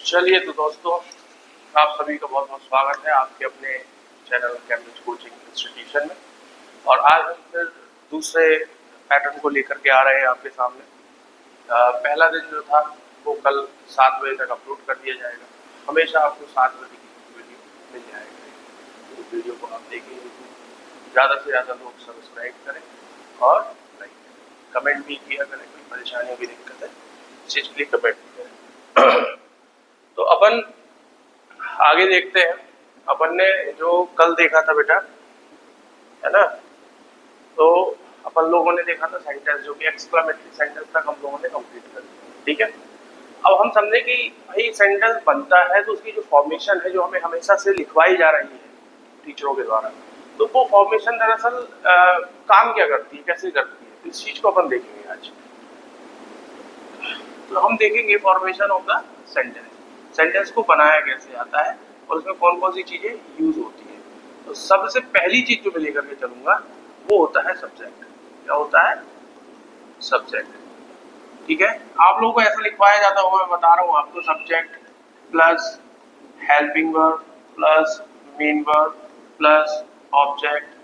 चलिए तो दोस्तों, आप सभी का बहुत बहुत स्वागत है आपके अपने चैनल कैम्ब्रिज कोचिंग इंस्टीट्यूशन में। और आज हम फिर दूसरे पैटर्न को लेकर के आ रहे हैं आपके सामने। पहला दिन जो था वो कल 7 बजे तक अपलोड कर दिया जाएगा। हमेशा आपको 7 बजे की वीडियो मिल जाएगी। तो वीडियो को आप देखेंगे, ज़्यादा से ज़्यादा लोग सब्सक्राइब करें और लाइक करें, कमेंट भी किया करें। कोई परेशानी भी दिक्कत है इस चीज़ के लिए कमेंट भी करें। तो अपन आगे देखते हैं। अपन ने जो कल देखा था बेटा, है ना, तो अपन लोगों ने देखा था सेंटेंस, जो कि एक्सक्लेमेटरी सेंटेंस तक हम लोगों ने कंप्लीट कर दिया। ठीक है, अब हम समझे कि भाई सेंटेंस बनता है तो उसकी जो फॉर्मेशन है, जो हमें हमेशा से लिखवाई जा रही है टीचरों के द्वारा, तो वो फॉर्मेशन दरअसल काम क्या करती है, कैसे करती है, इस चीज को अपन देखेंगे आज। तो हम देखेंगे formation of the sentence, sentence को बनाया कैसे जाता है और उसमें कौन कौन सी चीजें यूज होती है। तो सबसे पहली चीज जो मैं लेकर के चलूंगा वो होता है सब्जेक्ट। क्या होता है? सब्जेक्ट। ठीक है, आप लोगों को ऐसा लिखवाया जाता होगा, मैं बता रहा हूँ आपको, subject plus helping verb plus main verb plus object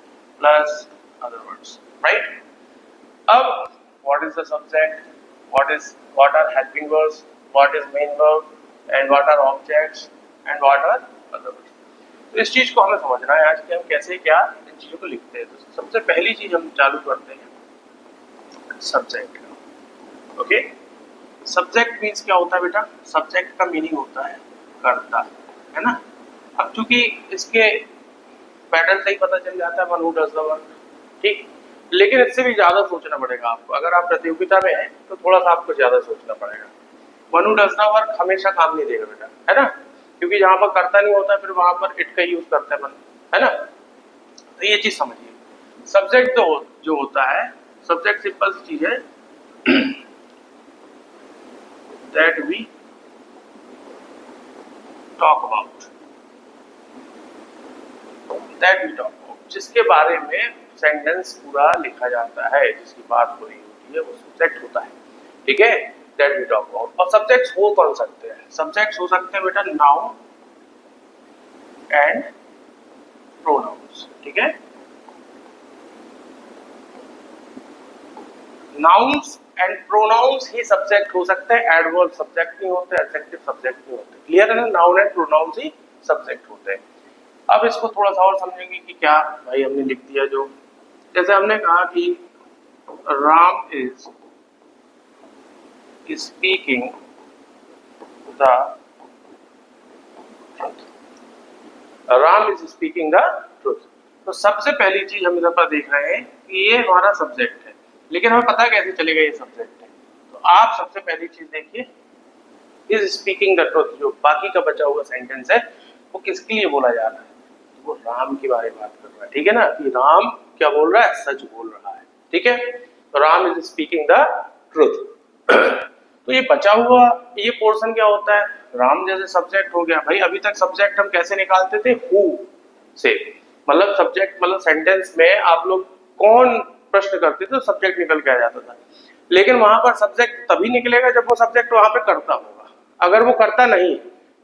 plus other words, right. अब what is the subject, what are helping verbs, what is main verb and what are objects and what are other verbs। तो इस चीज को हमें समझना है आज कि हम कैसे क्या इन चीजों को लिखते हैं। तो सबसे पहली चीज हम चालू करते हैं सब्जेक्ट। ओके, सब्जेक्ट मीन्स क्या होता है बेटा? सब्जेक्ट का मीनिंग होता है कर्ता, है ना। अब चूंकि इसके पैटर्न से ही पता चल जाता है, one who does the work, ठीक। लेकिन इससे भी ज्यादा सोचना पड़ेगा आपको। अगर आप प्रतियोगिता में हैं तो थोड़ा सा आपको ज्यादा सोचना पड़ेगा। One who does the work हमेशा काम नहीं देगा बेटा, है ना, क्योंकि जहां पर करता नहीं होता फिर वहां पर इट का यूज करते हैं, है ना। तो ये चीज समझिए। सब्जेक्ट जो होता है, सब्जेक्ट सिंपल सी चीज है दैट वी टॉक अबाउट, जिसके बारे में सेंटेंस पूरा लिखा जाता है, जिसकी बात पूरी होती है, वो सब्जेक्ट होता है। ठीक है, दैट वी टॉक अबाउट। और सब्जेक्ट्स हो कौन सकते हैं? सब्जेक्ट्स हो सकते हैं बेटा नाउन एंड प्रोनाउंस। ठीक है, नाउन्स एंड प्रोनाउंस ही सब्जेक्ट हो सकते हैं। एडवर्ब सब्जेक्ट नहीं होते, एडजेक्टिव सब्जेक्ट नहीं होते। क्लियर है ना? नाउन एंड प्रोनाउंस ही सब्जेक्ट होते हैं। अब इसको थोड़ा सा और समझेंगे कि क्या भाई हमने लिख दिया, जो जैसे हमने कहा कि Ram is speaking the truth, Ram is speaking the truth. तो सबसे पहली चीज हम इधर पर देख रहे हैं कि ये हमारा सब्जेक्ट है, लेकिन हमें पता कैसे चलेगा ये सब्जेक्ट है। तो आप सबसे पहली चीज देखिए, इज स्पीकिंग द ट्रुथ, जो बाकी का बचा हुआ सेंटेंस है वो किसके लिए बोला जा रहा है? वो राम के बारे में बात कर रहा है। ठीक है ना, कि राम क्या बोल रहा है? सच बोल रहा है। ठीक है, तो Ram is speaking the truth. तो ये बचा हुआ ये पोर्शन क्या होता है? राम जैसे सब्जेक्ट हो गया। भाई अभी तक सब्जेक्ट हम कैसे निकालते थे? हु से, मतलब सब्जेक्ट, मतलब सेंटेंस में आप लोग कौन प्रश्न करते थे तो सब्जेक्ट निकल के आ जाता था। लेकिन वहां पर सब्जेक्ट तभी निकलेगा जब वो सब्जेक्ट वहां पे करता होगा। अगर वो करता नहीं,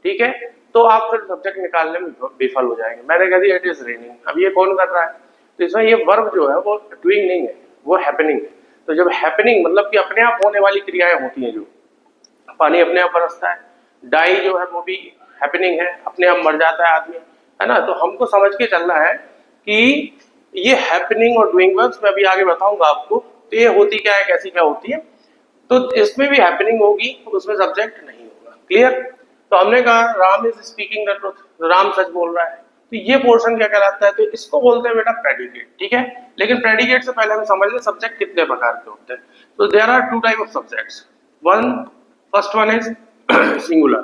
ठीक है, तो आप फिर सब्जेक्ट निकालने में विफल हो जाएंगे। मैंने कह दिया इट इज रेनिंग, अब ये कौन कर रहा है? तो इसमें ये वर्ब जो है वो डूइंग नहीं है, वो हैपनिंग है। तो जब हैपनिंग मतलब कि अपने आप होने वाली क्रियाएं होती हैं, जो पानी अपने आप बरसता है, डाई जो है वो भी हैपनिंग है, अपने आप मर जाता है आदमी, है ना। तो हमको समझ के चलना है कि ये हैपनिंग और डूइंग वर्ब्स मैं अभी आगे बताऊंगा आपको। तो ये होती क्या है, कैसी क्या होती है। तो इसमें भी हैपनिंग होगी, उसमें सब्जेक्ट नहीं होगा। क्लियर? तो हमने कहा Ram is speaking the truth, Ram सच बोल रहा है। तो ये पोर्शन क्या कहलाता है? तो इसको बोलते हैं बेटा प्रेडिकेट। ठीक है, लेकिन प्रेडिकेट से पहले हम समझ लें सब्जेक्ट कितने प्रकार के होते हैं। तो there are two type of subjects. First one is singular.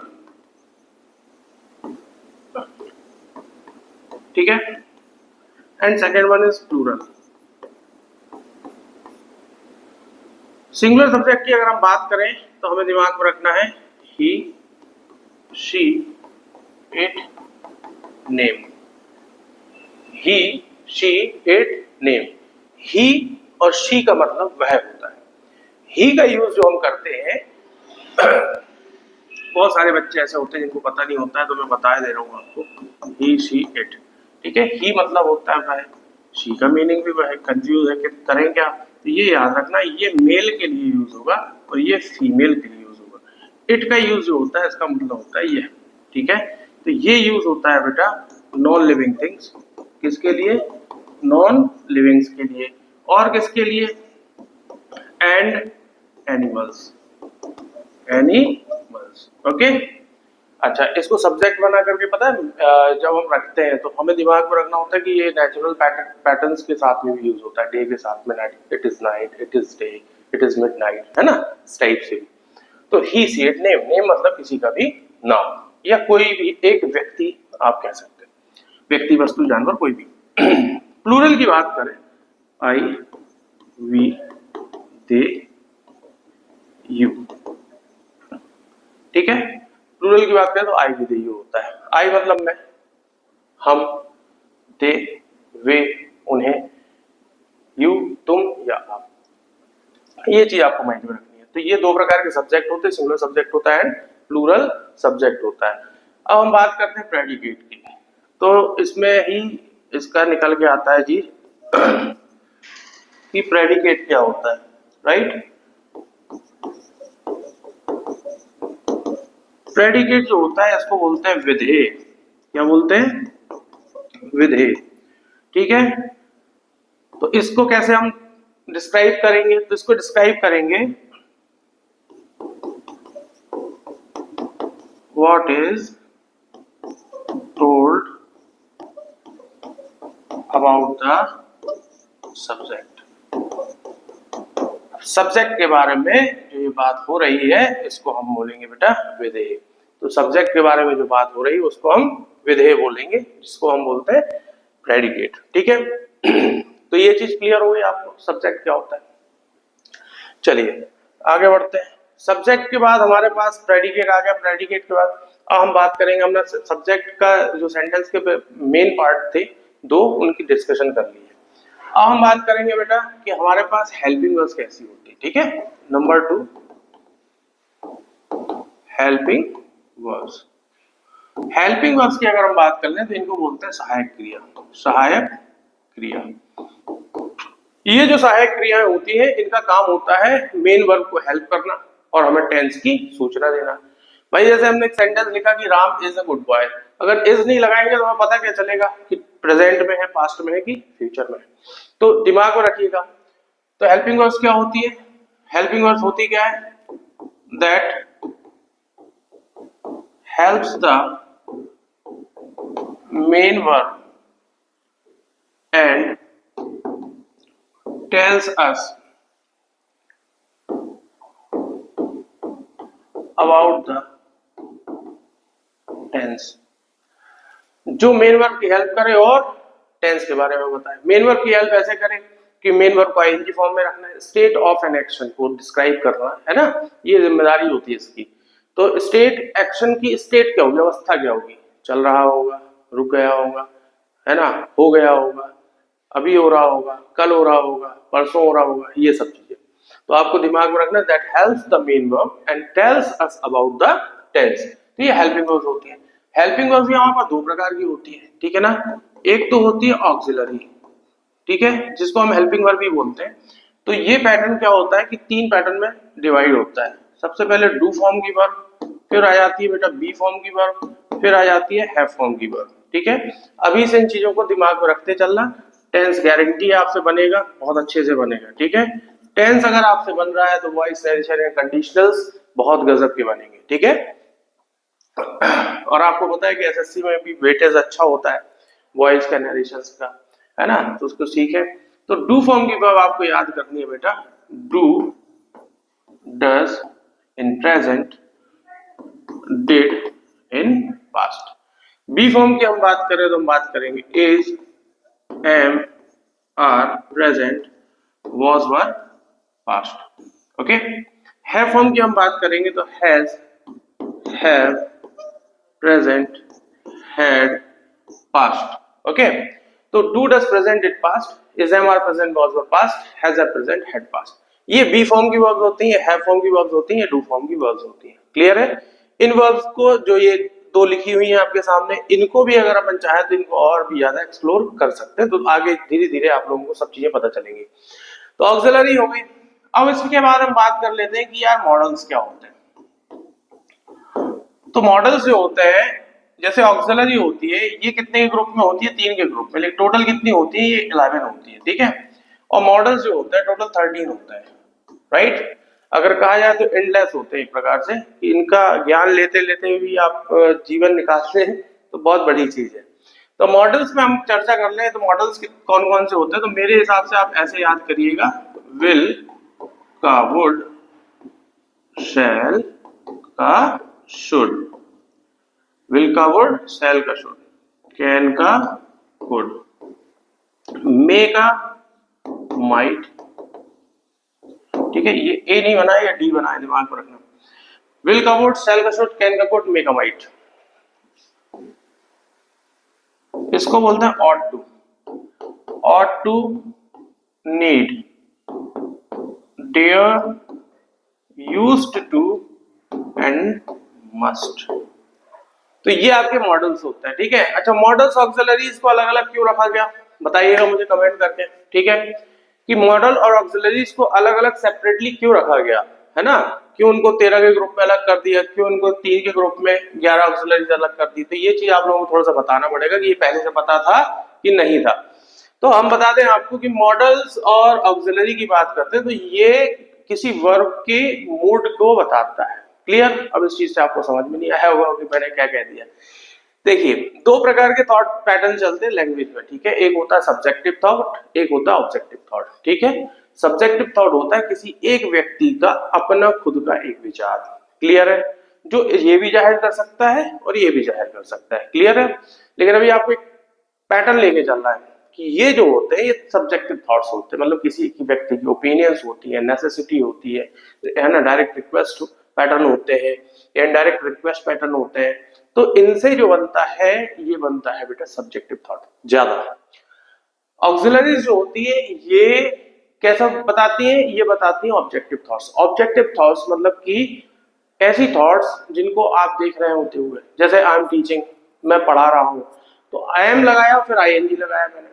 ठीक है, and second one is plural. Singular subject की अगर हम बात करें तो हमें दिमाग में रखना है he, she, it, name. He, she, it, name. He और शी का मतलब वह होता है। ही का यूज जो हम करते हैं बहुत सारे बच्चे ऐसे होते हैं जिनको पता नहीं होता है, तो मैं बता दे रहा हूँ आपको, ही शी इट। ठीक है, ही मतलब होता है वह, शी का मीनिंग भी वह। कंफ्यूज है कि करें क्या, तो ये याद रखना, ये मेल के लिए यूज होगा और ये फीमेल के लिए यूज होगा। इट का यूज जो होता है इसका मतलब होता है ये। ठीक है, तो ये यूज होता है बेटा नॉन लिविंग थिंग्स, किसके लिए, नॉन लिविंग्स के लिए, और किसके लिए, एंड एनिमल्स, एनिमल्स। ओके, अच्छा, इसको सब्जेक्ट बना करके पता है जब हम रखते हैं तो हमें दिमाग में रखना होता है कि ये नेचुरल पैटर्न्स के साथ में भी यूज होता है, डे के साथ में night, it is night, it is day, it is midnight, है ना, इस टाइप से भी। तो ही सी इट, नेम, नेम मतलब किसी का भी नाम या कोई भी एक व्यक्ति आप कह सकते हैं, व्यक्ति, वस्तु, जानवर, कोई भी। प्लूरल की बात करें, आई, वी, दे, यू। ठीक है, प्लूरल की बात करें तो आई, वी, दे, यू होता है। आई मतलब मैं, हम, दे, वे, उन्हें, यू, तुम या आप। ये चीज आपको माइंड में रखनी है। तो ये दो प्रकार के सब्जेक्ट होते हैं, सिंगुलर सब्जेक्ट होता है एंड प्लूरल सब्जेक्ट होता है। अब हम बात करते हैं प्रेडिकेट की, तो इसमें ही इसका निकल के आता है जी कि प्रेडिकेट क्या होता है, राइट। प्रेडिकेट जो होता है इसको बोलते हैं विधेय। क्या बोलते हैं, विधेय। ठीक है, तो इसको कैसे हम डिस्क्राइब करेंगे, तो इसको डिस्क्राइब करेंगे, what is told about the subject. Subject के बारे में जो ये बात हो रही है इसको हम बोलेंगे बेटा विधेय। तो सब्जेक्ट के बारे में जो बात हो रही है उसको हम विधेय बोलेंगे, जिसको हम बोलते हैं प्रेडिकेट। ठीक है, तो ये चीज क्लियर हो गई आपको, सब्जेक्ट क्या होता है। चलिए आगे बढ़ते हैं। सब्जेक्ट के बाद हमारे पास प्रेडिकेट आ गया। प्रेडिकेट के बाद अब हम बात करेंगे, हमने सब्जेक्ट का जो सेंटेंस के मेन पार्ट थे दो, उनकी डिस्कशन कर ली है। अब हम बात करेंगे बेटा कि हमारे पास हेल्पिंग वर्ब्स कैसी होती है। ठीक है, number 2, helping verbs. Helping verbs की अगर हम बात कर लें तो इनको बोलते हैं सहायक क्रिया। सहायक क्रिया, ये जो सहायक क्रियाएं होती है इनका काम होता है मेन वर्ब को हेल्प करना और हमें टेंस की सूचना देना। भाई जैसे हमने एक सेंटेंस लिखा कि Ram is a good boy, अगर इज नहीं लगाएंगे तो हमें पता क्या चलेगा कि प्रेजेंट में है, पास्ट में है कि फ्यूचर में है। तो दिमाग में रखिएगा। तो हेल्पिंग वर्ब्स क्या होती है, हेल्पिंग वर्ब्स होती क्या है, that helps the main verb and tells us about the tense। जो मेन वर्ब की हेल्प करे और टेंस के बारे में बताए। मेन वर्ब की हेल्प ऐसे करें कि मेन वर्ब को आईएनजी फॉर्म में रखना है, स्टेट ऑफ एन एक्शन को डिस्क्राइब करना है ना, ये जिम्मेदारी होती है इसकी। तो स्टेट एक्शन की स्टेट क्या होगी, अवस्था क्या होगी, चल रहा होगा, रुक गया होगा, है ना, हो गया होगा, अभी हो रहा होगा, कल हो रहा होगा, परसों हो रहा होगा, ये सब चीजें। तो आपको दिमाग में रखना, that helps the main verb and tells us about the tense. तो ये हेल्पिंग वर्ब्स होती है। हेल्पिंग वर्ब्स यहाँ पर दो प्रकार की होती है, ठीक है ना। एक तो होती है ऑक्सिलरी, ठीक है, जिसको हम हेल्पिंग वर्ब भी बोलते हैं। तो ये पैटर्न क्या होता है कि 3 पैटर्न में डिवाइड होता है। सबसे पहले डू फॉर्म की वर्ब, फिर आ जाती है बेटा बी फॉर्म की वर्ब, फिर आ जाती है हैव फॉर्म की वर्ब। ठीक है, अभी से इन चीजों को दिमाग में रखते चलना। टेंस गारंटी आपसे बनेगा, बहुत अच्छे से बनेगा। ठीक है, टेंस अगर आपसे बन रहा है तो वॉइस नरेशन या कंडीशनल्स बहुत गजब के बनेंगे। ठीक है, और आपको पता है कि एसएससी में भी वेटेज अच्छा होता है वॉइस का, नरेशंस का, है ना, तो उसको सीखे। तो डू फॉर्म की वर्ब आपको याद करनी है बेटा, do, does in present, did in past. Be form की हम बात करें तो हम बात करेंगे is, am, are, present, was, were, past। Okay, have form की हम बात करेंगे तो has, have, present, had, past. Okay, तो do, does, present, did, past, is, am, are, present, was, were, past, has, have, present, had, past. ये be form की verbs होती हैं, हैव फॉर्म की वर्ब्स होती हैं, डू फॉर्म की verbs होती हैं। क्लियर है। इन वर्ब्स को जो ये दो लिखी हुई है आपके सामने, इनको भी अगर अपन चाहे तो इनको और भी ज्यादा एक्सप्लोर कर सकते हैं, तो आगे धीरे धीरे आप लोगों को सब चीजें पता चलेंगी। तो ऑक्सिलरी हो गई। अब इसके बाद हम बात कर लेते हैं कि यार मॉडल्स क्या होते हैं। तो मॉडल्स जो होते हैं, जैसे ऑक्सिलरी होती है, ये कितने के ग्रुप में होती है? 3 के ग्रुप में, लेकिन टोटल कितनी होती है? ये 11 होती है, ठीक है। और मॉडल्स जो होते हैं टोटल 13 होता है, राइट। अगर कहा जाए तो एंडलेस होते हैं एक प्रकार से, कि इनका ज्ञान लेते लेते भी आप जीवन निकालते हैं, तो बहुत बड़ी चीज है। तो मॉडल्स में हम चर्चा कर लें, तो मॉडल्स कौन कौन से होते हैं? तो मेरे हिसाब से आप ऐसे याद करिएगा, विल का वुड, शैल का शुड, विल का वुड, शैल का शुड, कैन का कुड, मे का माइट, ठीक है। ये ए नहीं बना है, या डी बना है, दिमाग में रखना। विल का वुड, शैल का शुड, कैन का कुड, मे का माइट, इसको बोलते हैं ought to, ought to, need, dare, used to and must। तो ये आपके मॉडल्स होते हैं, ठीक है। अच्छा, मॉडल्स ऑक्सिलरीज को अलग अलग क्यों रखा गया, बताइएगा मुझे कमेंट करके, ठीक है। कि मॉडल और ऑक्सिलरीज को अलग अलग सेपरेटली क्यों रखा गया, है ना। क्यों उनको 13 के ग्रुप में अलग कर दिया, क्यों उनको 3 के ग्रुप में 11 ऑक्सिलरीज अलग कर दी। तो ये चीज आप लोगों को थोड़ा सा बताना पड़ेगा कि ये पहले से पता था कि नहीं था। तो हम बता दें आपको कि मॉडल्स और ऑक्सिलरी की बात करते हैं तो ये किसी वर्ब के मूड को बताता है। क्लियर? अब इस चीज से आपको समझ में नहीं आया होगा कि मैंने क्या कह दिया। देखिए, दो प्रकार के थॉट पैटर्न चलते हैं लैंग्वेज में, ठीक है। एक होता है सब्जेक्टिव थॉट, एक होता है ऑब्जेक्टिव थॉट, ठीक है। सब्जेक्टिव थॉट होता है किसी एक व्यक्ति का अपना खुद का एक विचार, क्लियर है, जो ये भी जाहिर कर सकता है और ये भी जाहिर कर सकता है, क्लियर है। लेकिन अभी आपको एक पैटर्न लेके चल रहा है कि ये जो होते हैं ये सब्जेक्टिव थॉट्स होते हैं, मतलब किसी की व्यक्ति की ओपिनियंस होती है, नेसेसिटी होती है ना, डायरेक्ट रिक्वेस्ट पैटर्न होते हैं, इनडायरेक्ट रिक्वेस्ट पैटर्न होते हैं। तो इनसे जो बनता है, ये बनता है बेटा सब्जेक्टिव थॉट ज्यादा। ऑक्सिलरीज जो होती है ये कैसा बताती है? ये बताती है ऑब्जेक्टिव थॉट्स। ऑब्जेक्टिव थॉट्स मतलब कि ऐसी थॉट्स जिनको आप देख रहे होते हुए, जैसे आई एम टीचिंग, मैं पढ़ा रहा हूं, तो आई एम लगाया फिर आईएनजी लगाया मैंने,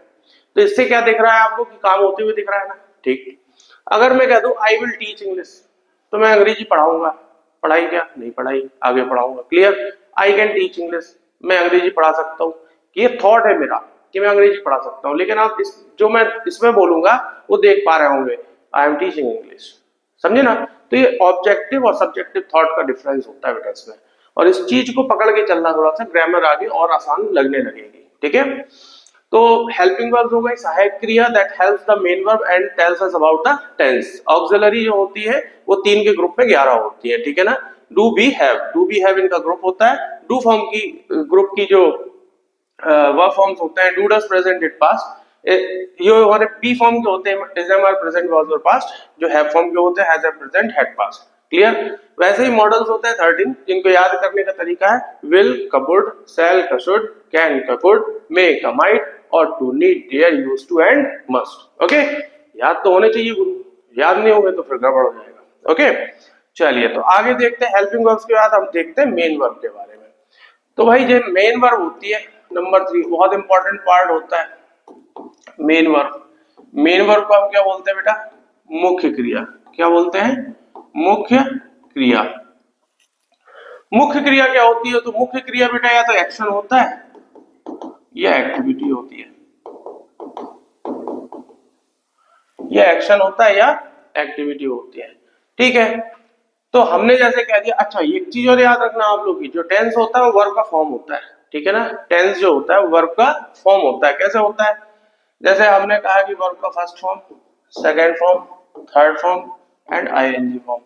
तो इससे क्या दिख रहा है आपको कि काम होते हुए दिख रहा है ना, ठीक। अगर मैं कह दूं आई विल टीच इंग्लिश, तो मैं अंग्रेजी पढ़ाऊंगा, पढ़ाई क्या? नहीं पढ़ाई, आगे पढ़ाऊंगा, clear. I can teach English, मैं अंग्रेजी पढ़ा सकता हूँ, ये थॉट है मेरा कि मैं अंग्रेजी पढ़ा सकता हूँ। लेकिन आप इस जो मैं इसमें बोलूंगा वो देख पा रहे होंगे, आई एम टीचिंग इंग्लिश, समझे ना। तो ये ऑब्जेक्टिव और सब्जेक्टिव थॉट का डिफरेंस होता है बेटा इसमें, और इस चीज को पकड़ के चलना थोड़ा सा ग्रामर आगे और आसान लगने लगेगी, ठीक है। तो हेल्पिंग वर्ब्स हो गई, सहायक क्रिया that helps the main verb and tells us about the tense. Auxiliary जो होती है वो 3 के ग्रुप में 11 होती है, ठीक है ना। Do be have, do be have इनका ग्रुप होता है। डू फॉर्म की ग्रुप की जो वर्ब फॉर्म्स होते हैं, do does present did past, ये हमारे बी फॉर्म के होते हैं, is am are present was और पास्ट। जो हैव फॉर्म के होते हैं, has am present had past, clear. वैसे ही मॉडल्स होते हैं 13, जिनको याद करने का तरीका है विल का वुड, शैल का शुड, कैन का कुड, मे का might, ought to, need, dare, used to and must. Okay, याद तो होने चाहिए गुरु, याद नहीं होंगे तो फिर गड़बड़ हो जाएगा। ओके, चलिए तो आगे देखते हैं हेल्पिंग वर्ब्स के बाद हम देखते हैं मेन वर्ब के बारे में। तो भाई जो मेन वर्ब होती है नंबर 3, बहुत इंपॉर्टेंट पार्ट होता है मेन वर्ब। मेन वर्ब को हम क्या बोलते हैं बेटा? मुख्य क्रिया। क्या बोलते हैं? मुख्य क्रिया। मुख्य क्रिया क्या होती है? तो मुख्य क्रिया बेटा या तो एक्शन होता है या एक्टिविटी होती है, या एक्शन होता है या एक्टिविटी होती है, ठीक है। तो हमने जैसे कह दिया, अच्छा एक चीज और याद रखना आप लोग की, जो टेंस होता है वो वर्ब का फॉर्म होता है, ठीक है ना। टेंस जो होता है वो वर्ब का फॉर्म होता है। कैसे होता है? जैसे हमने कहा कि वर्ब का first form, second form, third form and ING form,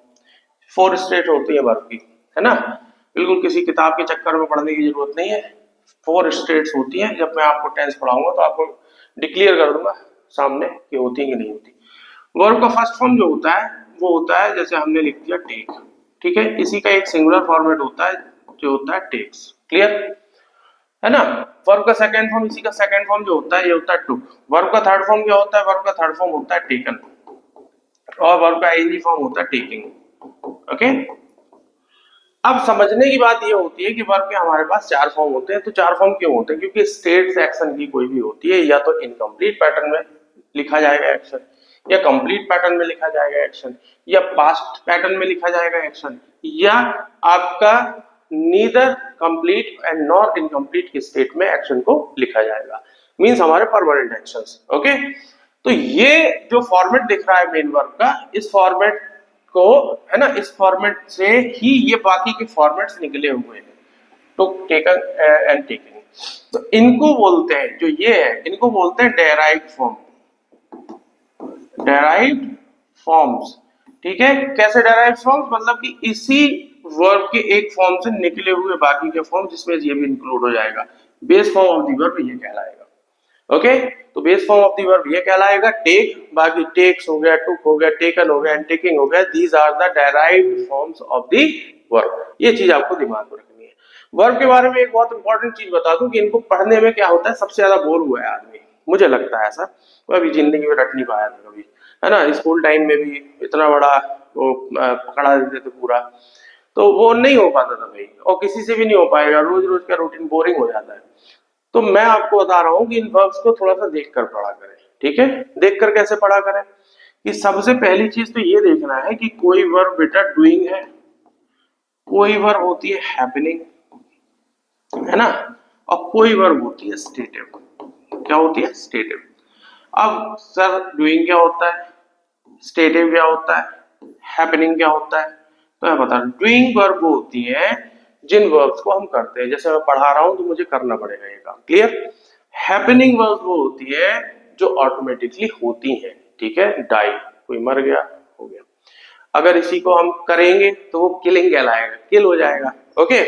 4 state होती है वर्ब की, है ना। बिल्कुल किसी किताब के चक्कर में पढ़ने की जरूरत नहीं है, 4 स्टेट्स होती हैं। जब मैं आपको टेंस पढ़ाऊंगा तो आपको डिक्लेयर कर दूंगा सामने कि होती है कि नहीं होती। वर्ब का फर्स्ट फॉर्म जो होता है वो होता है, जैसे हमने लिख दिया टेक, ठीक है। इसी का एक सिंगुलर फॉर्मेट होता है जो होता है टेक्स, क्लियर है ना। वर्ब का सेकंड फॉर्म, इसी का सेकंड फॉर्म जो होता है ये होता है टुक। वर्ब का थर्ड फॉर्म क्या होता है? वर्ब का थर्ड फॉर्म होता है टेकन, और वर्ब का आईएनजी फॉर्म होता है टेकिंग। ओके, अब समझने की बात ये होती है कि वर्ब के हमारे पास 4 फॉर्म होते हैं। तो 4 फॉर्म क्यों होते हैं? क्योंकि स्टेट एक्शन की कोई भी होती है, या तो इनकम्प्लीट पैटर्न में लिखा जाएगा एक्शन, या कंप्लीट पैटर्न में लिखा जाएगा एक्शन, या पास्ट पैटर्न में लिखा जाएगा एक्शन, या आपका neither complete and nor incomplete की स्टेट में एक्शन को लिखा जाएगा। मींस हमारे परमानेंट एक्शंस। ओके, तो ये जो फॉर्मेट दिख रहा है मेन वर्ब का, इस फॉर्मेट को, है ना, इस फॉर्मेट से ही ये बाकी के फॉर्मेट्स निकले हुए हैं। तो टेकन एंड टेकिंग, तो इनको बोलते हैं, जो ये है इनको बोलते हैं डेराइव्ड फॉर्म, डेराइव्ड फॉर्म्स। ठीक है, कैसे डेराइव्ड फॉर्म्स? मतलब कि इसी वर्ब के एक फॉर्म से निकले हुए बाकी के फॉर्म, जिसमें ये भी इंक्लूड हो जाएगा। Base form of the verb ये कहलाएगा। ओके, तो base form of the verb ये कहलाएगा टेक, बाकी टेक्स हो गया, टुक हो गया, टेकन हो गया एंड टेकिंग हो गया, these are the derived forms of the verb. ये चीज आपको दिमाग में रखनी है। वर्ब के बारे में एक बहुत इंपॉर्टेंट चीज बता दूं कि इनको पढ़ने में क्या होता है, सबसे ज्यादा बोर हुआ है आदमी, मुझे लगता है ऐसा। मैं अभी जिंदगी में रट नहीं पाया था कभी, है ना। स्कूल टाइम में भी इतना बड़ा वो पकड़ा देते थे पूरा, तो वो नहीं हो पाता था भाई, और किसी से भी नहीं हो पाएगा, रोज रोज का रूटीन बोरिंग हो जाता है। तो मैं आपको बता रहा हूं कि इन वर्ब्स को थोड़ा सा देखकर पढ़ा करें। ठीक है, देखकर कैसे पढ़ा करें? कि सबसे पहली चीज तो ये देखना है कि कोई वर्ब बेटा डूइंग है, कोई वर्ब होती है हैपनिंग, है ना, और कोई वर्ब होती है स्टेटिव। क्या होती है? स्टेटिव। अब सर डूइंग क्या होता है, स्टेटिव क्या होता है, हैपनिंग क्या होता है? तो मैं बता रहा हूं, डूइंग वर्ब होती है जिन वर्ब्स को हम करते हैं, जैसे मैं पढ़ा रहा हूं तो मुझे करना पड़ेगा ये काम। क्लियर? हैपनिंग वर्ब वो होती है जो ऑटोमेटिकली होती है। ठीक है, डाई, कोई मर गया, हो गया। अगर इसी को हम करेंगे तो वो किलिंग कहलाएगा, किल हो जाएगा। ओके,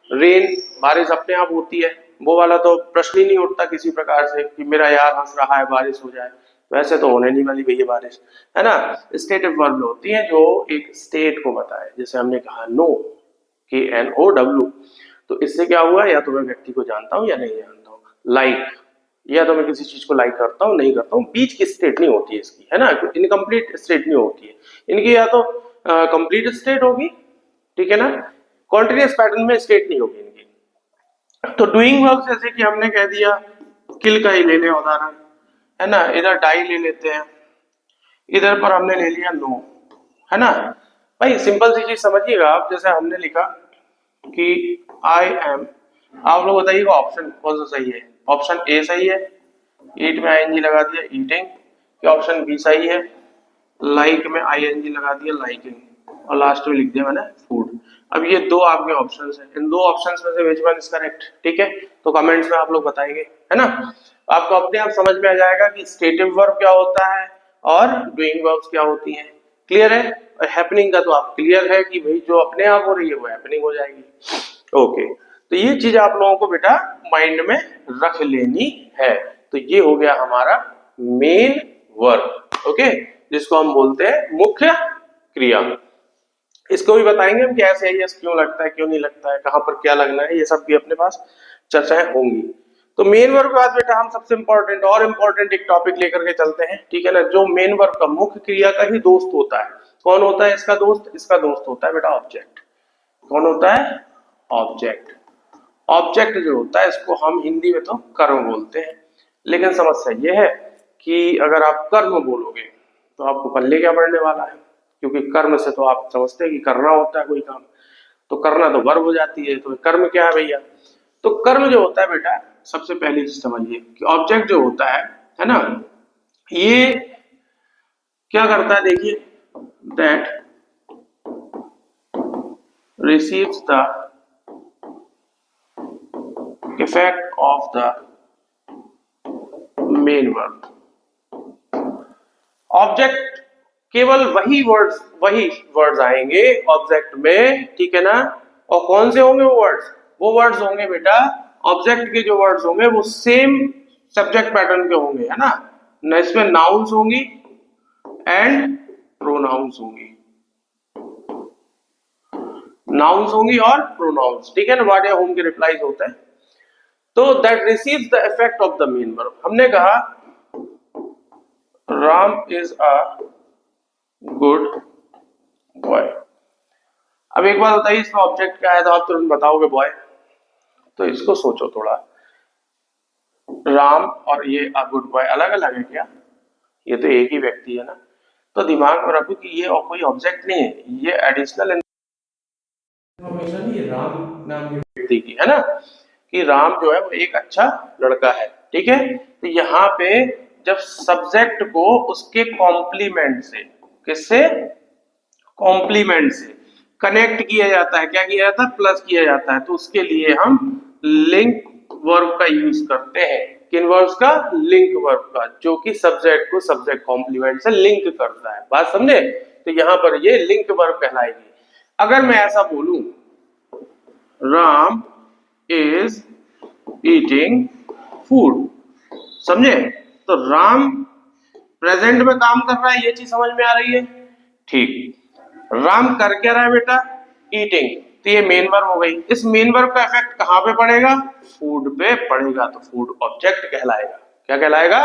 रेन, बारिश अपने आप होती है, वो वाला तो प्रश्न ही नहीं उठता किसी प्रकार से कि मेरा यार हंस रहा है बारिश हो जाए, वैसे तो होने नहीं वाली भैया बारिश, है ना। स्टेटिव वर्ब होती है जो एक स्टेट को बताए, जैसे हमने कहा नो, KNOW, तो इससे क्या हुआ, या तो मैं व्यक्ति को जानता हूं या नहीं जानता हूं। लाइक, या तो मैं किसी चीज को लाइक करता हूं नहीं करता हूं, बीच की स्टेट नहीं होती है इसकी, है ना, इनकम्प्लीट स्टेट नहीं होती है इनकी, या तो कंप्लीट स्टेट होगी, ठीक है ना, कॉन्टिन्यूअस पैटर्न में स्टेट नहीं होगी इनकी। तो डूइंग वर्ब जैसे कि हमने कह दिया, किल का ही ले लें उदाहरण, है ना, इधर डाई ले लेते हैं, इधर पर हमने ले लिया नो, है ना। भाई सिंपल सी चीज समझिएगा आप, जैसे हमने लिखा कि आई एम, आप लोग बताइएगा ऑप्शन कौन सा सही है? ऑप्शन ए सही है, ईट में आईएनजी लगा दिया ईटिंग, क्या ऑप्शन बी सही है, लाइक में आईएनजी लगा दिया लाइकिंग, और लास्ट में लिख दिया मैंने फूड। अब ये दो आपके ऑप्शंस हैं, इन दो ऑप्शंस में से विच वन इज करेक्ट? ठीक है, तो कमेंट्स में आप लोग बताएंगे, है ना। आपको अपने आप समझ में आ जाएगा कि स्टेटिव वर्ब क्या होता है और डूइंग वर्ब्स क्या होती हैं। क्लियर है? और हैपनिंग का तो आप क्लियर है कि भाई जो अपने आप हो रही है वो हैपनिंग हो जाएगी। ओके, तो ये चीज आप लोगों को बेटा माइंड में रख लेनी है। तो ये हो गया हमारा मेन वर्ब, ओके, जिसको हम बोलते हैं मुख्य क्रिया। इसको भी बताएंगे हम कि ऐसे यस क्यों लगता है, क्यों नहीं लगता है, कहां पर क्या लगना है, ये सब भी अपने पास चर्चाएं होंगी। तो मेन वर्ब के बाद बेटा हम सबसे इंपॉर्टेंट और इम्पोर्टेंट एक टॉपिक लेकर के चलते हैं, ठीक है ना, जो मेन वर्ब का मुख्य क्रिया का ही दोस्त होता है। कौन होता है इसका दोस्त? इसका दोस्त होता है बेटा ऑब्जेक्ट। कौन होता है? ऑब्जेक्ट। ऑब्जेक्ट जो होता है इसको हम हिंदी में तो कर्म बोलते हैं, लेकिन समस्या यह है कि अगर आप कर्म बोलोगे तो आपको पल्ले क्या पड़ने वाला है, क्योंकि कर्म से तो आप समझते हैं कि करना होता है कोई काम, तो करना तो वर्ब हो जाती है, तो कर्म क्या है भैया? तो कर्म जो होता है बेटा, सबसे पहली चीज समझिए कि ऑब्जेक्ट जो होता है ना, ये क्या करता है, देखिए, that receives the effect of the main verb. Object केवल वही वर्ड्स आएंगे ऑब्जेक्ट में, ठीक है ना, और कौन से होंगे वो वर्ड्स? वो वर्ड्स होंगे बेटा, ऑब्जेक्ट के जो वर्ड्स होंगे वो सेम सब्जेक्ट पैटर्न के होंगे, है ना, न इसमें नाउन्स होंगी एंड प्रोनाउंस होंगी, नाउन्स होंगी और प्रोनाउंस, ठीक है ना, व्हाट या होम के रिप्लाईज होते हैं। तो that receives the effect of the main verb. हमने कहा Ram is a good boy, अब एक बात बताइए, इसमें ऑब्जेक्ट क्या है तो आप तुरंत बताओगे बॉय, तो इसको सोचो थोड़ा। राम और ये अ गुड बॉय अलग अलग है क्या? ये तो एक ही व्यक्ति है ना। तो दिमाग में रखो कि ये और कोई ऑब्जेक्ट नहीं है, ये एडिशनल इन्फॉर्मेशन ही राम नाम के व्यक्ति की है ना, कि राम जो है वो एक अच्छा लड़का है। ठीक है, तो यहाँ पे जब सब्जेक्ट को उसके कॉम्प्लीमेंट से, किससे? कॉम्प्लीमेंट से कनेक्ट किया जाता है, क्या किया जाता है? प्लस किया जाता है। तो उसके लिए हम लिंक वर्ब का यूज करते हैं। किन वर्ब्स का? लिंक वर्ब का, जो कि सब्जेक्ट को सब्जेक्ट कॉम्प्लीमेंट से लिंक करता है। बात समझे? तो यहां पर ये लिंक वर्ब कहलाएगी। अगर मैं ऐसा बोलूं, राम इज ईटिंग फूड, समझे? तो राम प्रेजेंट में काम कर रहा है, ये चीज समझ में आ रही है? ठीक। राम कर क्या रहा है बेटा? ईटिंग। तो ये मेन वर्ब हो गई। इस मेन वर्ब का इफेक्ट कहां पे पड़ेगा? फूड पे पड़ेगा, तो फूड ऑब्जेक्ट कहलाएगा। क्या कहलाएगा?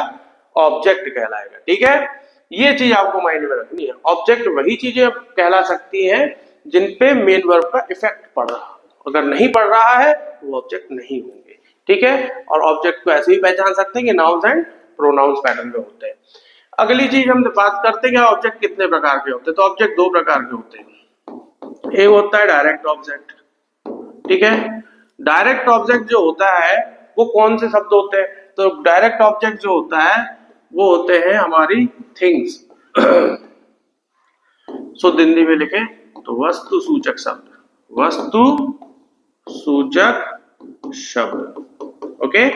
ऑब्जेक्ट कहलाएगा। ठीक है, ये चीज आपको माइंड में रखनी है। ऑब्जेक्ट वही चीजें कहला सकती हैं जिन पे मेन वर्ब का इफेक्ट पड़ रहा है। अगर नहीं पड़ रहा है तो वो ऑब्जेक्ट नहीं होंगे। ठीक है, और ऑब्जेक्ट को ऐसे ही पहचान सकते हैं कि नाउन्स एंड प्रोनाउंस पैटर्न में होते हैं। अगली चीज हम बात करते हैं कि ऑब्जेक्ट कितने प्रकार के होते हैं। तो ऑब्जेक्ट दो प्रकार के होते हैं। एक होता है डायरेक्ट ऑब्जेक्ट। ठीक है, डायरेक्ट ऑब्जेक्ट जो होता है वो कौन से शब्द होते हैं? तो डायरेक्ट ऑब्जेक्ट जो होता है वो होते हैं हमारी थिंग्स। शुद्ध हिंदी में लिखे तो वस्तु सूचक शब्द, वस्तु सूचक शब्द। ओके,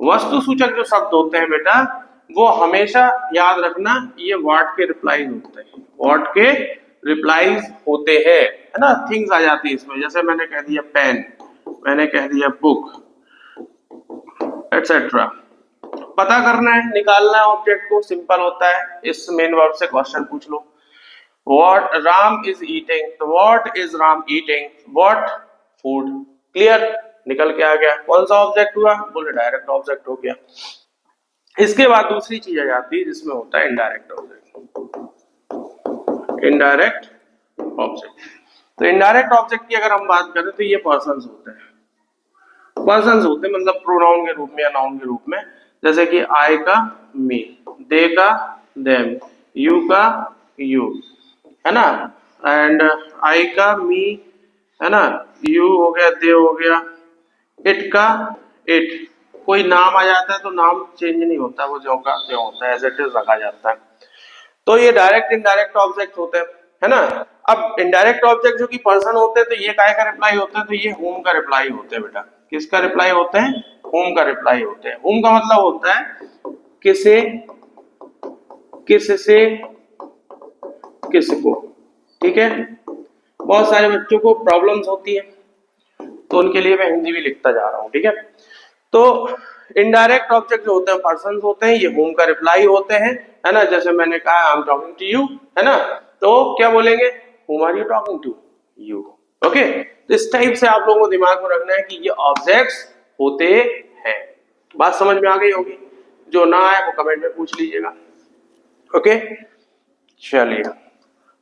वस्तु सूचक जो शब्द होते हैं बेटा, वो हमेशा याद रखना, ये व्हाट के रिप्लाईज होते हैं। व्हाट के रिप्लाईज होते हैं, है ना। थिंग्स आ जाती है इसमें, जैसे मैंने कह दिया पेन, मैंने कह दिया बुक, एटसेट्रा। पता करना है, निकालना है ऑब्जेक्ट को, सिंपल होता है। इस मेन वर्ब से क्वेश्चन पूछ लो, व्हाट राम इज ईटिंग, तो what is Ram eating? What? Food. Clear, निकल के आ गया। कौन सा ऑब्जेक्ट हुआ? बोले डायरेक्ट ऑब्जेक्ट हो गया। इसके बाद दूसरी चीज आ जाती है जिसमें होता है इनडायरेक्ट ऑब्जेक्ट। इनडायरेक्ट ऑब्जेक्ट, तो इनडायरेक्ट ऑब्जेक्ट की अगर हम बात करें तो ये पर्सन्स होते हैं। पर्सन्स होते हैं मतलब प्रोनाउन के रूप में या नाउन के रूप में। जैसे कि आई का मी, दे का देम, यू का यू, है ना, एंड आई का मी, है ना, यू हो गया, दे हो गया, इट का इट। कोई नाम आ जाता है तो नाम चेंज नहीं होता, वो जो का त्यों होता है, एज इट इज रखा जाता है। तो ये डायरेक्ट इनडायरेक्ट ऑब्जेक्ट होते हैं, है ना। अब इनडायरेक्ट ऑब्जेक्ट जो कि पर्सन होते हैं, तो ये काय का रिप्लाई होता है? तो ये होम का रिप्लाई होते हैं बेटा। किसका रिप्लाई होते हैं? होम का रिप्लाई होते हैं। होम का मतलब होता है किसे, किससे, किसको। ठीक है, बहुत सारे बच्चों को प्रॉब्लम्स होती है तो उनके लिए मैं हिंदी भी लिखता जा रहा हूँ। ठीक है, तो इनडायरेक्ट ऑब्जेक्ट जो होते हैं पर्सन्स होते हैं, ये होम का रिप्लाई होते हैं, है ना। जैसे मैंने कहा I am talking to you, है ना, तो क्या बोलेंगे? Whom are you talking to? You. Okay, तो इस टाइप से आप लोगों को दिमाग में रखना है कि ये ऑब्जेक्ट्स होते हैं। बात समझ में आ गई होगी, जो ना आए वो कमेंट में पूछ लीजिएगा। ओके, चलिए।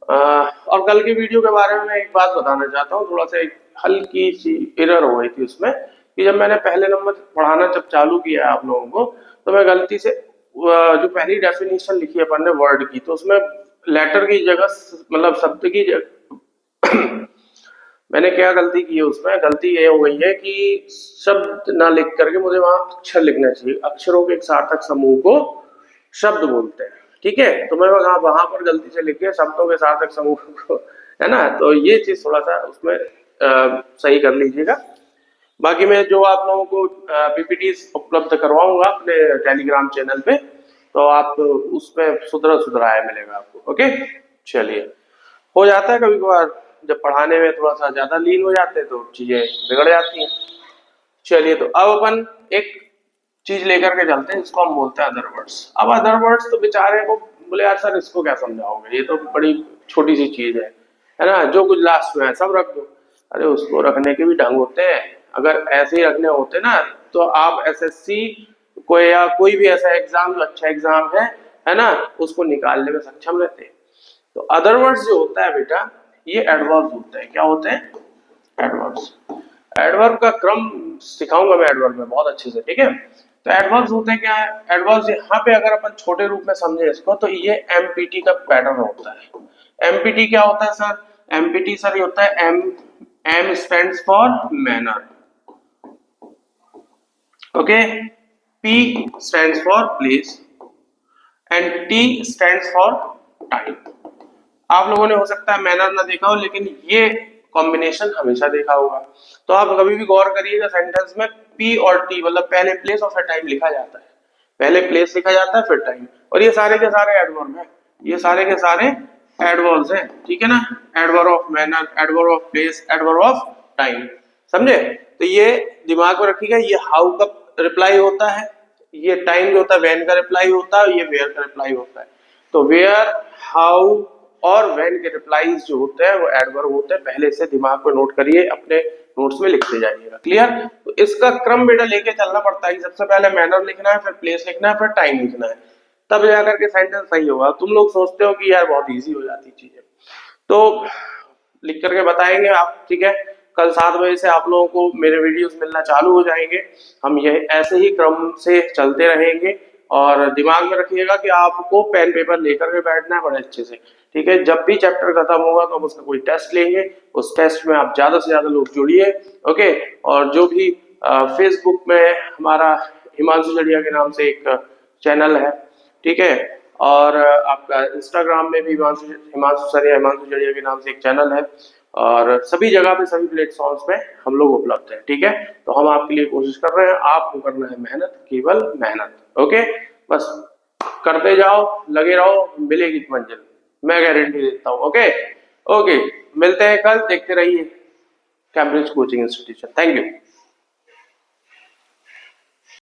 और कल के वीडियो के बारे में मैं एक बात बताना चाहता हूँ। थोड़ा सा एक हल्की सी एरर हो गई थी उसमें, कि जब मैंने पहले नंबर पढ़ाना जब चालू किया आप लोगों को, तो मैं गलती से जो पहली डेफिनेशन लिखी है अपन ने वर्ड की, तो उसमें लेटर की जगह मतलब शब्द की जगह मैंने क्या गलती की है? उसमें गलती ये हो गई है कि शब्द ना लिख करके मुझे वहां अक्षर लिखना चाहिए। अक्षरों के एक सार्थक समूह को शब्द बोलते हैं। ठीक है, तो मैं वहां पर गलती से लिख के शब्दों के सार्थक समूह को, है ना, तो ये चीज थोड़ा सा उसमें सही कर लीजिएगा। बाकी मैं जो आप लोगों को पीपीटी उपलब्ध करवाऊंगा अपने टेलीग्राम चैनल पे, तो आप उसमें सुधराया मिलेगा आपको। ओके, चलिए। हो जाता है कभी कभार जब पढ़ाने में थोड़ा सा ज्यादा लीन हो जाते हैं तो चीजें बिगड़ जाती हैं। चलिए, तो अब अपन एक चीज लेकर के चलते हैं जिसको हम बोलते हैं अदर वर्ड्स। अब अदर वर्ड्स तो बेचारे को बोले यार सर इसको क्या समझाओगे, ये तो बड़ी छोटी सी चीज है ना, जो कुछ लास्ट में है सब रख दो। अरे उसको रखने के भी ढंग होते हैं। अगर ऐसे ही रखने होते ना तो आप एसएससी को या कोई भी ऐसा एग्जाम जो अच्छा एग्जाम है ना, उसको निकालने में सक्षम रहते हैं। तो अदर वर्ड्स जो होता है बेटा, ये एडवर्ब्स होते हैं। क्या होते हैं? एडवर्ब्स। एडवर्ब का क्रम सिखाऊंगा मैं एडवर्ब में बहुत अच्छे से, ठीक है। तो एडवर्ब्स होते हैं क्या है? एडवर्ब्स यहाँ पे अगर अपन छोटे रूप में समझे इसको तो ये एमपीटी का पैटर्न होता है। एमपीटी क्या होता है सर? एमपीटी सर ये होता है M stands for manner, okay, P stands for place and T stands for time. आप लोगों ने हो सकता है मैनर ना देखा हो, लेकिन ये कॉम्बिनेशन हमेशा देखा होगा। तो आप कभी भी गौर करिएगा सेंटेंस में पी और टी मतलब पहले प्लेस और फिर टाइम लिखा जाता है, पहले प्लेस लिखा जाता है फिर टाइम, और ये सारे के सारे एडवर्ब हैं, ये सारे के सारे एडवर्ब्स हैं, ठीक है ना। Adverb of manner, adverb of place, adverb of time, समझे। तो ये दिमाग में रखिएगा, ये हाउ का रिप्लाई होता है, ये टाइम जो होता है व्हेन का रिप्लाई होता है, ये वेयर का रिप्लाई होता है। तो वेयर, हाउ और व्हेन के रिप्लाईज जो होते हैं वो एडवर्ब होते हैं। पहले से दिमाग में नोट करिए, अपने नोट्स में लिखते जाइएगा, क्लियर। तो इसका क्रम बेटा लेके चलना पड़ता है, सबसे पहले मैनर लिखना है, फिर प्लेस लिखना है, फिर टाइम लिखना है, तब जाकर के सेंटेंस सही होगा। तुम लोग सोचते हो कि यार बहुत इजी हो जाती चीजें, तो लिख करके बताएंगे आप, ठीक है। कल 7 बजे से आप लोगों को मेरे वीडियोस मिलना चालू हो जाएंगे, हम ये ऐसे ही क्रम से चलते रहेंगे। और दिमाग में रखिएगा कि आपको पेन पेपर लेकर के बैठना है बड़े अच्छे से, ठीक है। जब भी चैप्टर खत्म होगा तो हम उसका कोई टेस्ट लेंगे, उस टेस्ट में आप ज्यादा से ज्यादा लोग जुड़िए, ओके। और जो भी फेसबुक में हमारा हिमांशु जड़िया के नाम से एक चैनल है, ठीक है, और आपका इंस्टाग्राम में भी हिमांशु जड़िया के नाम से एक चैनल है, और सभी जगह पे सभी प्लेटफॉर्म्स पे हम लोग उपलब्ध हैं, ठीक है। तो हम आपके लिए कोशिश कर रहे हैं, आपको करना है मेहनत, केवल मेहनत, ओके। बस करते जाओ, लगे रहो, मिलेगी मंजिल, मैं गारंटी देता हूँ, ओके। ओके, मिलते हैं कल, देखते रहिए Cambridge coaching institution. Thank you.